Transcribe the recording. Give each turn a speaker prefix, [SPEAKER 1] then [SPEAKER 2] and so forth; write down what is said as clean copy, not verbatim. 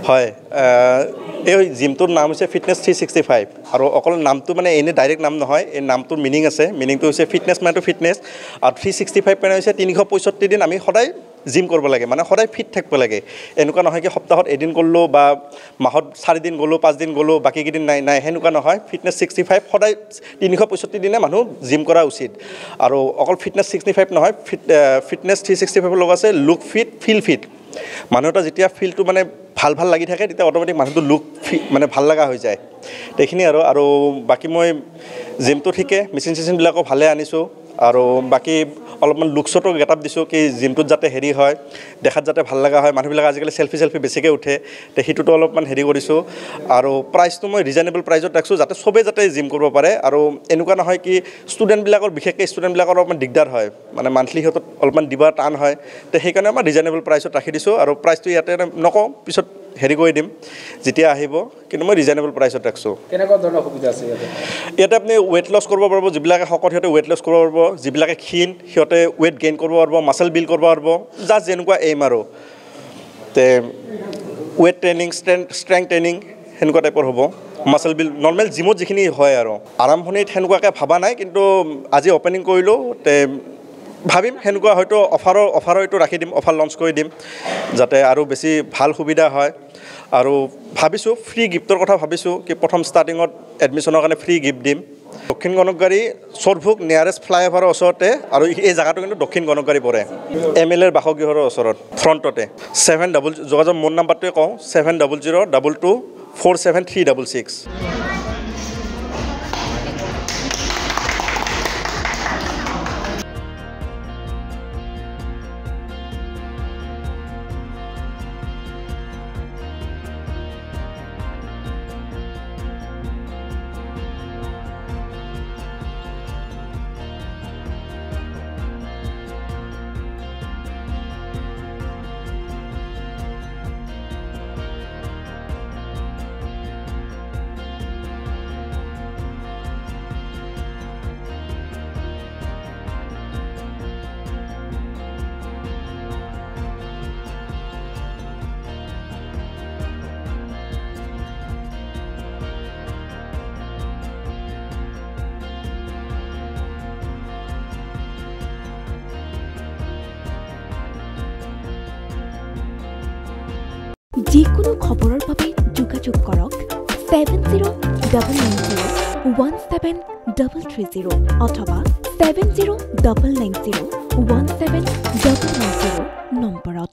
[SPEAKER 1] হয় এই জিমটোৰ নাম হৈছে ফিটনেছ 365 আৰু অকল নামটো মানে এনে ডাইৰেক্ট নাম নহয় এই নামটোৰ মিনিং আছে মিনিংটো হৈছে ফিটনেছ মানেটো ফিটনেছ আৰু 365 মানে হৈছে 365 দিন আমি সদায় জিম কৰিব লাগে মানে সদায় ফিট থাকিব লাগে এনেকুৱা নহয় কি সপ্তাহত এদিন গ'লো বা মাহত 4 দিন গ'লো 5 দিন গ'লো বাকি কেইদিন নাই হেনেকুৱা নহয় ফিটনেছ 65 সদায় 365 দিনে মানুহ জিম কৰা উচিত আৰু অকল ফিটনেছ 65 নহয় ফিটনেছ 365 লগ আছে লুক ফিট ফিল ফিট মানুহ এটা যেতিয়া ফিলটো মানে ভাল লাগি থাকে তেতিয়া অটোমেটিক মানুহটো লুক মানে ভাল লগা হৈ যায় দেখনি আৰু বাকি মই জিমটো ঠিকে মেচিন বিলাকো ভালে আনিছো আৰু বাকি অলপমান লুকছটো গেটআপ দিছো কি জিমটোত যাতে হেৰি হয় দেখাত যাতে ভাল লগা হয় মানুহবিলাক আজিকালি সেলফি বেছিকৈ উঠে তে হিটোটো অলপমান হেৰি কৰিছো আৰু প্ৰাইচটো মই ৰিজনেবল প্ৰাইজত ৰাখছো যাতে সবে যাতে জিম কৰিব পাৰে আৰু এনেকুৱা নহয় কি ষ্টুডেন্টবিলাকৰ বিশেষকৈ ষ্টুডেন্টবিলাকৰ অলপমান দিগদাৰ হয় মানে মান্থলি হিতত অলপমান দিবা টান হয় তে সেইকাৰণে মই ৰিজনেবল প্ৰাইজত ৰাখি দিছো আৰু প্ৰাইচটো ইয়াতে নকওঁ পিছত হেৰি কৰি দিম যেতিয়া আহিব কিন্তু মই ৰিজনেবল প্ৰাইচত ৰাখছো
[SPEAKER 2] কেনেকুৱা ধৰণৰ সুবিধা আছে
[SPEAKER 1] ইয়াতে আপুনি ওয়েট লছ কৰিব পাৰিব যিবিলাকে শকত সিহঁতে ওয়েট লছ কৰিব পাৰিব যিবিলাকে ক্ষীণ সিহঁতে ওয়েট গেইন কৰিব পাৰিব মাসল বিল্ড কৰিব পাৰিব জাস্ট যেনেকুৱা এইম আৰু তে ওয়েট ট্ৰেইনিং ষ্ট্ৰেংথ ট্ৰেইনিং হেনেকুৱা টাইপৰ হ'ব মাসল বিল্ড নৰ্মেল জিমত যিখিনি হয় আৰু আৰম্ভণিত হেনেকুৱাকৈ ভাবা নাই কিন্তু আজি ওপেনিং কৰিলো তে ভাবিম হেনেকুৱা হয়তো অফাৰ এইটো ৰাখি দিম অফাৰ লঞ্চ কৰি দিম যাতে আৰু বেছি ভাল সুবিধা হয় আৰু ভাবিছো ফ্ৰী গিফটৰ কথা ভাবিছো কি প্ৰথম ষ্টাৰ্টিঙত এডমিশনৰ কাৰণে ফ্ৰী গিফট দিম দক্ষিণ গণকগাৰী চৰভোগ নিয়াৰেষ্ট ফ্লাইঅভাৰৰ ওচৰতে আৰু এই জায়গাটো কিন্তু দক্ষিণ গণকগাৰী পৰে এমএলএৰ বাসগৃহৰ ওচৰত ফ্ৰণ্টতে 7 যোগাযোগ মোৰ নাম্বাৰটোৱে কওঁ 7002247366
[SPEAKER 3] যিকোনো খবৰৰ বাবে যোগাযোগ কৰক 7099017330 অথবা 7099017990